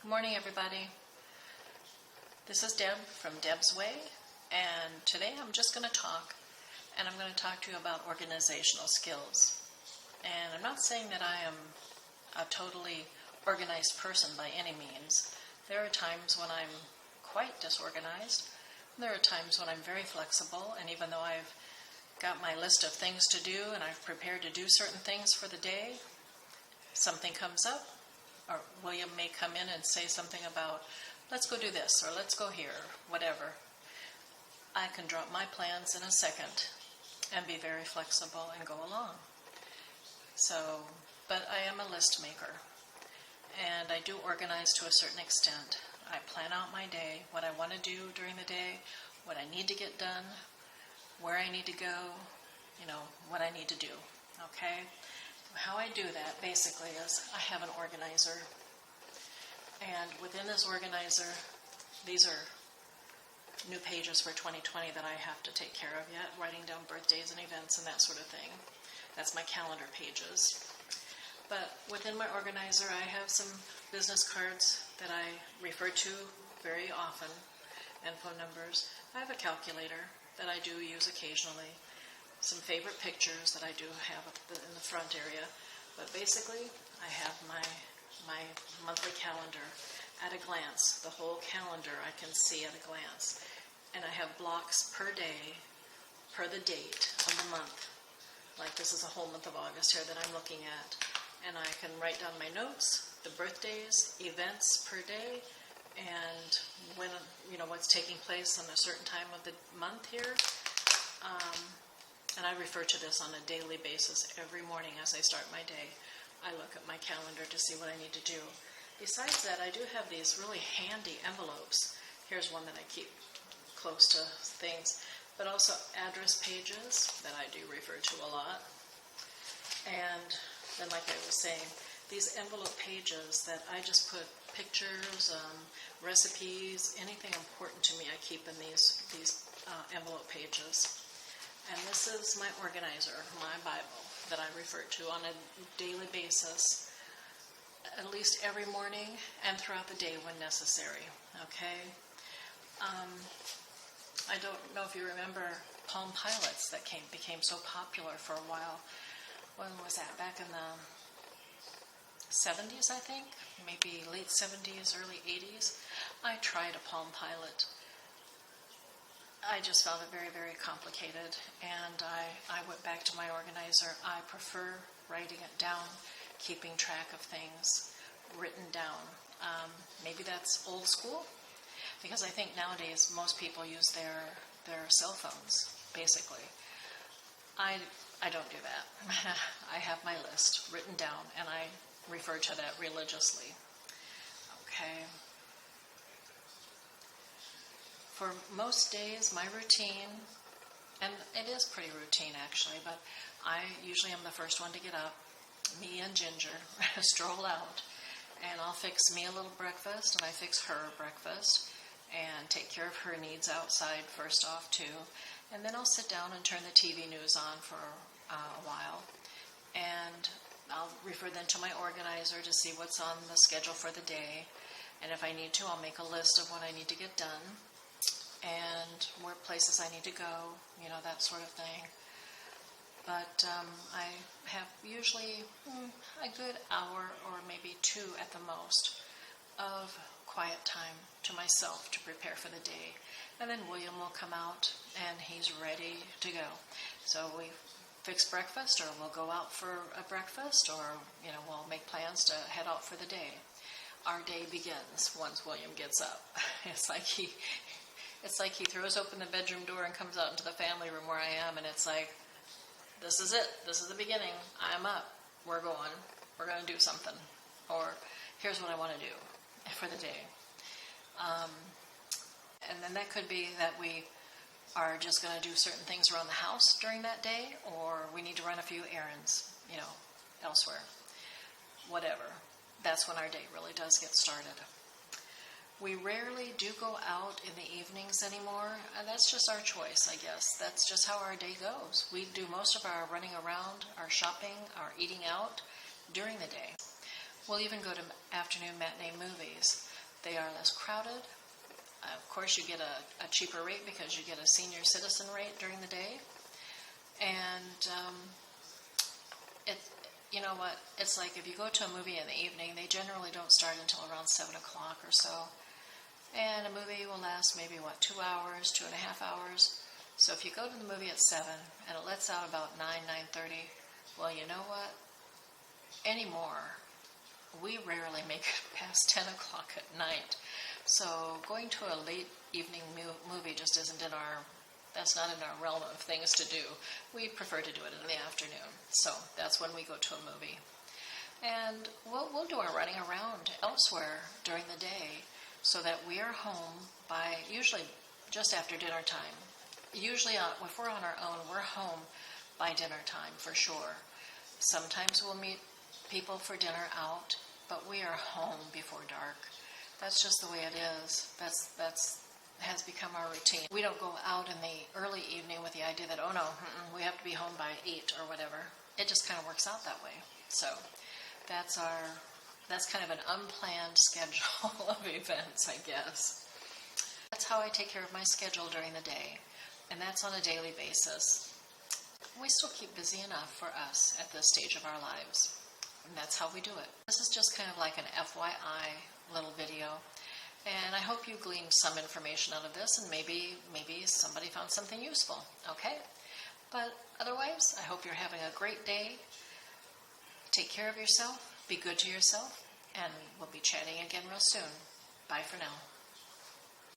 Good morning, everybody. This is Deb from Deb's Way, and today I'm just going to talk, and I'm going to talk to you about organizational skills. And I'm not saying that I am a totally organized person by any means. There are times when I'm quite disorganized. There are times when I'm very flexible, and even though I've got my list of things to do and I've prepared to do certain things for the day, something comes up, or William may come in and say something about, let's go do this, or let's go here, whatever. I can drop my plans in a second and be very flexible and go along. But I am a list maker, and I do organize to a certain extent. I plan out my day, what I want to do during the day, what I need to get done, where I need to go, what I need to do, okay? How I do that, basically, is I have an organizer, and within this organizer, these are new pages for 2020 that I have to take care of yet, writing down birthdays and events and that sort of thing. That's my calendar pages. But within my organizer, I have some business cards that I refer to very often, and phone numbers. I have a calculator that I do use occasionally, some favorite pictures that I do have in the front area. But basically, I have my monthly calendar at a glance. The whole calendar I can see at a glance. And I have blocks per day, per the date of the month. Like this is a whole month of August here that I'm looking at. And I can write down my notes, the birthdays, events per day, and when what's taking place on a certain time of the month here. And I refer to this on a daily basis every morning as I start my day. I look at my calendar to see what I need to do. Besides that, I do have these really handy envelopes. Here's one that I keep close to things, but also address pages that I do refer to a lot. And then, like I was saying, these envelope pages that I just put pictures, recipes, anything important to me I keep in these envelope pages. And this is my organizer, my Bible, that I refer to on a daily basis, at least every morning and throughout the day when necessary, okay? I don't know if you remember Palm Pilots that became so popular for a while. When was that? Back in the 70s, I think? Maybe late 70s, early 80s. I tried a Palm Pilot. I just found it very, very complicated, and I went back to my organizer. I prefer writing it down, keeping track of things written down. Maybe that's old school, because I think nowadays most people use their cell phones, basically. I don't do that. I have my list written down, and I refer to that religiously. Okay. For most days, my routine, and it is pretty routine actually, but I usually am the first one to get up. Me and Ginger stroll out, and I'll fix me a little breakfast, and I fix her breakfast, and take care of her needs outside first off too. And then I'll sit down and turn the TV news on for a while, and I'll refer then to my organizer to see what's on the schedule for the day, and if I need to, I'll make a list of what I need to get done, and where places I need to go, that sort of thing. But I have usually a good hour or maybe two at the most of quiet time to myself to prepare for the day. And then William will come out and he's ready to go. So we fix breakfast, or we'll go out for a breakfast, or we'll make plans to head out for the day. Our day begins once William gets up. It's like he throws open the bedroom door and comes out into the family room where I am, and it's like, this is it. This is the beginning. I'm up. We're going. We're going to do something. Or here's what I want to do for the day. And then that could be that we are just going to do certain things around the house during that day, or we need to run a few errands, elsewhere. Whatever. That's when our day really does get started. We rarely do go out in the evenings anymore, and that's just our choice, I guess. That's just how our day goes. We do most of our running around, our shopping, our eating out during the day. We'll even go to afternoon matinee movies. They are less crowded. Of course, you get a cheaper rate because you get a senior citizen rate during the day. And you know what? It's like if you go to a movie in the evening, they generally don't start until around 7 o'clock or so. And a movie will last maybe, 2 hours, 2.5 hours. So if you go to the movie at 7 and it lets out about 9, 9:30, well, you know what? Anymore, we rarely make it past 10 o'clock at night. So going to a late evening movie just isn't that's not in our realm of things to do. We prefer to do it in the afternoon. So that's when we go to a movie. And we'll do our running around elsewhere during the day so that we are home by usually just after dinner time. Usually if we're on our own, we're home by dinner time for sure. Sometimes we'll meet people for dinner out, but we are home before dark. That's just the way it is. That's has become our routine. We don't go out in the early evening with the idea that, oh no, we have to be home by 8 or whatever. It just kind of works out that way. So that's kind of an unplanned schedule of events, I guess. That's how I take care of my schedule during the day, and that's on a daily basis. We still keep busy enough for us at this stage of our lives, and that's how we do it. This is just kind of like an FYI little video. And I hope you gleaned some information out of this, and maybe somebody found something useful, okay? But otherwise, I hope you're having a great day. Take care of yourself, be good to yourself, and we'll be chatting again real soon. Bye for now.